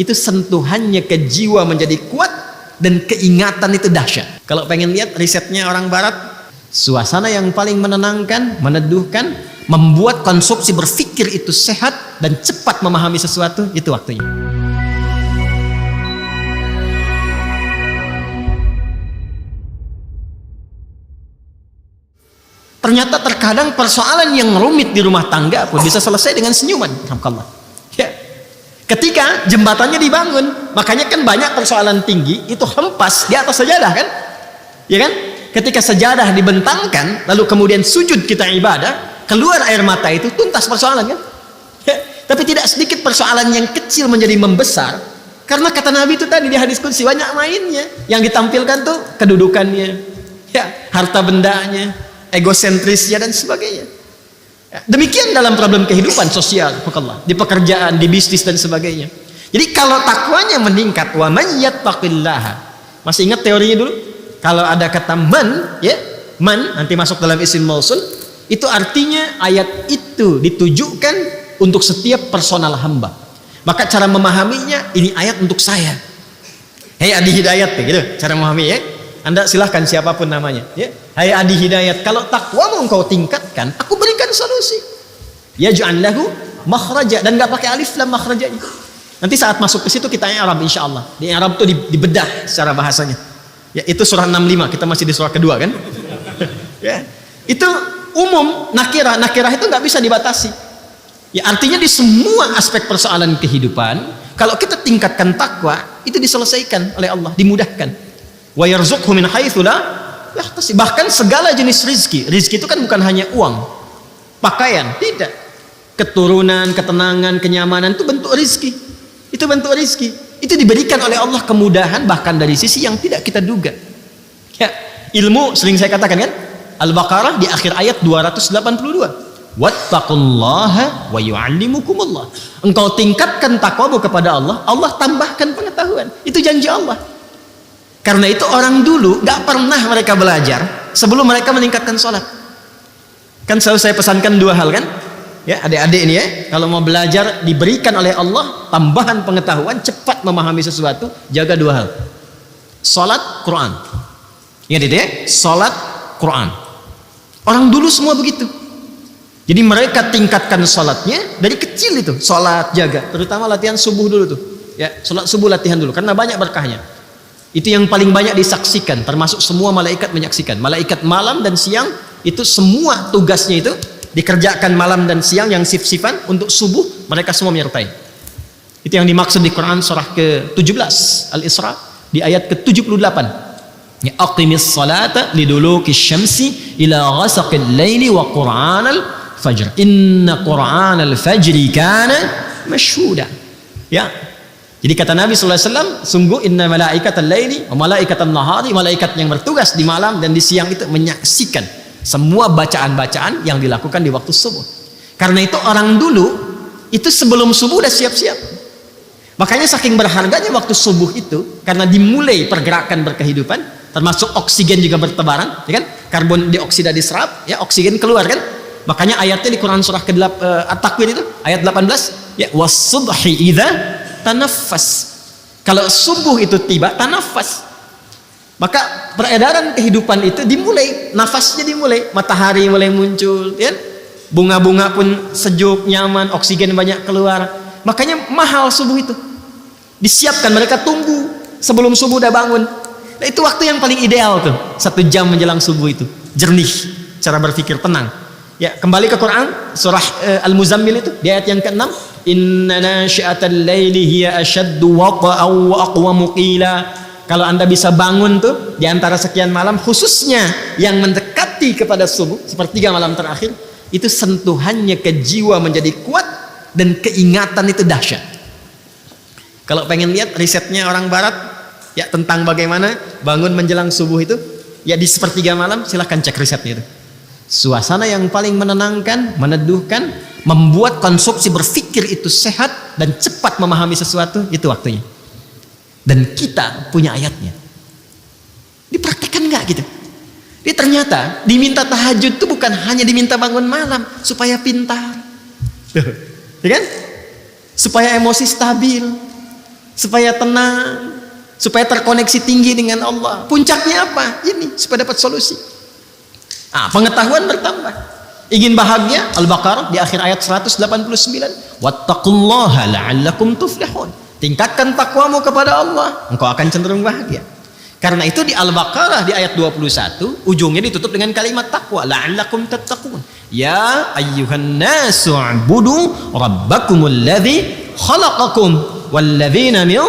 itu sentuhannya ke jiwa menjadi kuat dan keingatan itu dahsyat. Kalau pengen lihat risetnya orang barat, suasana yang paling menenangkan, meneduhkan, membuat konsumsi berpikir itu sehat dan cepat memahami sesuatu, itu waktunya. Ternyata terkadang persoalan yang rumit di rumah tangga pun bisa selesai dengan senyuman. Ya. Ketika jembatannya dibangun, makanya kan banyak persoalan tinggi itu hempas di atas sajadah kan? Ya kan? Ketika sajadah dibentangkan, lalu kemudian sujud kita ibadah, keluar air mata itu, tuntas persoalan kan? Ya. Tapi tidak sedikit persoalan yang kecil menjadi membesar, karena kata Nabi itu tadi di hadis qudsi banyak mainnya. Yang ditampilkan tuh kedudukannya, ya, harta bendanya, egosentrisnya dan sebagainya. Ya, demikian dalam problem kehidupan sosial, di pekerjaan, di bisnis dan sebagainya. Jadi kalau takwanya meningkat, wa man yattaqillaha. Masih ingat teorinya dulu? Kalau ada kata man, ya, man nanti masuk dalam isim mausul, itu artinya ayat itu ditujukan untuk setiap personal hamba. Maka cara memahaminya, ini ayat untuk saya. Hei adi hidayat, gitu cara memahami ya. Anda silahkan siapapun namanya, ya. Hai adi hidayat, kalau takwamu engkau tingkatkan, aku berikan solusi. Yaj'al lahu makhraja, dan nggak pakai alif lam makhrajanya. Nanti saat masuk ke situ kita i'rab insyaallah. Di i'rab itu dibedah secara bahasanya. Ya, itu surah 65, kita masih di surah kedua kan? Ya. Itu umum, nakirah itu nggak bisa dibatasi. Ya, artinya di semua aspek persoalan kehidupan, kalau kita tingkatkan takwa, itu diselesaikan oleh Allah, dimudahkan. Wa yarzuqhu min haitsu la yahtasib. Bahkan segala jenis rizki itu kan bukan hanya uang, pakaian, tidak. Keturunan, ketenangan, kenyamanan itu bentuk rizki. Itu bentuk rizki. Itu diberikan oleh Allah kemudahan bahkan dari sisi yang tidak kita duga. Ya, ilmu sering saya katakan kan, Al-Baqarah di akhir ayat 282. Wattaqullaha wa yu'allimukumullah. Engkau tingkatkan takwamu kepada Allah, Allah tambahkan pengetahuan. Itu janji Allah. Karena itu orang dulu gak pernah mereka belajar sebelum mereka meningkatkan sholat. Kan selalu saya pesankan dua hal kan, ya adik-adik ini ya, kalau mau belajar diberikan oleh Allah tambahan pengetahuan, cepat memahami sesuatu, jaga dua hal: sholat, Quran. Ingat itu ya, sholat, Quran. Orang dulu semua begitu. Jadi mereka tingkatkan sholatnya dari kecil itu, sholat jaga, terutama latihan subuh dulu tuh, ya sholat subuh latihan dulu karena banyak berkahnya. Itu yang paling banyak disaksikan, termasuk semua malaikat menyaksikan. Malaikat malam dan siang itu semua tugasnya itu dikerjakan malam dan siang, yang sif-sifan untuk subuh mereka semua menyertai. Itu yang dimaksud di Quran surah ke-17 Al-Isra di ayat ke-78. Ya, aqimis salata liduluki syamsi ila ghasaqil laili wa qur'anal fajr. Inna qur'anal fajri kana mashhuda. Ya. Jadi kata Nabi SAW, sungguh inna malaikatal laili wa malaikatan nahari, malaikat yang bertugas di malam dan di siang itu menyaksikan semua bacaan-bacaan yang dilakukan di waktu subuh. Karena itu orang dulu itu sebelum subuh udah siap-siap. Makanya saking berharganya waktu subuh itu, karena dimulai pergerakan berkehidupan, termasuk oksigen juga bertebaran, ya kan? Karbon dioksida diserap, ya oksigen keluar kan? Makanya ayatnya di Quran surah At-Takwir itu ayat 18, ya was-subhi idza tanafas. Kalau subuh itu tiba, tanafas. Maka peredaran kehidupan itu dimulai, nafasnya dimulai, matahari mulai muncul, ya? Bunga-bunga pun sejuk, nyaman, oksigen banyak keluar. Makanya mahal subuh itu. Disiapkan, mereka tunggu sebelum subuh udah bangun. Nah, itu waktu yang paling ideal tuh, 1 jam menjelang subuh itu, jernih, cara berpikir tenang. Ya, kembali ke Quran surah Al-Muzammil itu di ayat yang ke-6, inna nasyi'atal laili hiya ashaddu waqa'an wa aqwamu qila. Kalau Anda bisa bangun tuh di antara sekian malam, khususnya yang mendekati kepada subuh, sepertiga malam terakhir, itu sentuhannya ke jiwa menjadi kuat dan keingatan itu dahsyat. Kalau pengen lihat risetnya orang barat ya tentang bagaimana bangun menjelang subuh itu, ya di sepertiga malam, silahkan cek risetnya itu. Suasana yang paling menenangkan, meneduhkan, membuat konsumsi berpikir itu sehat dan cepat memahami sesuatu, itu waktunya. Dan kita punya ayatnya. Dipraktikkan nggak gitu? Jadi ternyata diminta tahajud itu bukan hanya diminta bangun malam supaya pintar, ya kan? Supaya emosi stabil, supaya tenang, supaya terkoneksi tinggi dengan Allah. Puncaknya apa? Ini supaya dapat solusi. Pengetahuan bertambah. Ingin bahagia? Al-Baqarah di akhir ayat 189. Wattaqullaha la'allakum tuflihun. Tingkatkan takwamu kepada Allah, engkau akan cenderung bahagia. Karena itu di Al-Baqarah di ayat 21 ujungnya ditutup dengan kalimat takwa, la'allakum tattaqun. Ya ayyuhan nasu u'budu rabbakumul ladzi khalaqakum walladzina min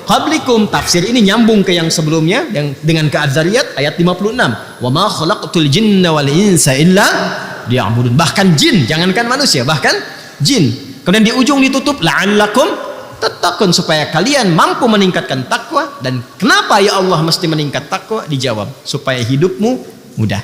qablikum. Tafsir ini nyambung ke yang sebelumnya yang dengan ke Az-Zariyat ayat 56. Wa ma khalaqtul jinna wal insa illa liya'budun. Bahkan jin, jangankan manusia, bahkan jin. Kemudian di ujung ditutup la'allakum tattaqun, supaya kalian mampu meningkatkan takwa. Dan kenapa ya Allah mesti meningkat takwa? Dijawab, supaya hidupmu mudah.